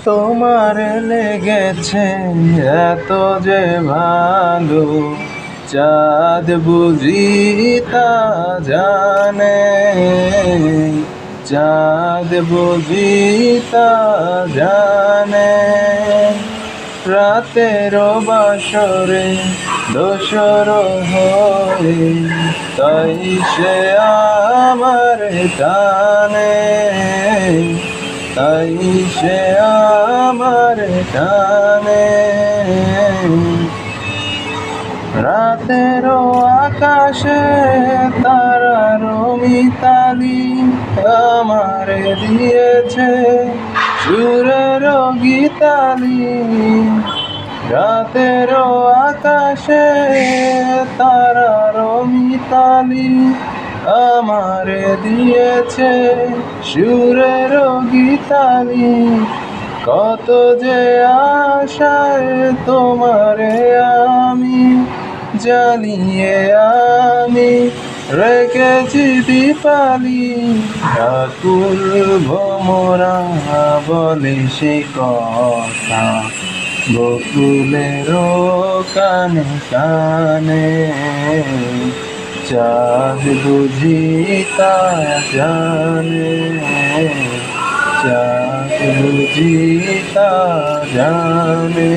তোমার লেগেছে এত যে ভালো, চাঁদ বুঝি তা জানে, চাঁদ বুঝি তা জানে। রাতের বাসরে দোসর হয়ে তাই সে আমার টানে, তাই সে আমার টানে। রাতের আকাশে তারার মিতালি আমারে দিয়েছে সুরের গীতালি। রাতের আকাশে তারার মিতালি আমারে দিয়েছে সুরের গীতালি। কত যে আশায় তোমারে আমি জ্বালিয়ে আমি রেখেছি দীপালি। আকুল ভোমরা বলে সে কথা বকুলের কানে কানে, চাঁদ বুঝি তা জানে, চাঁদ বুঝি তা জানে।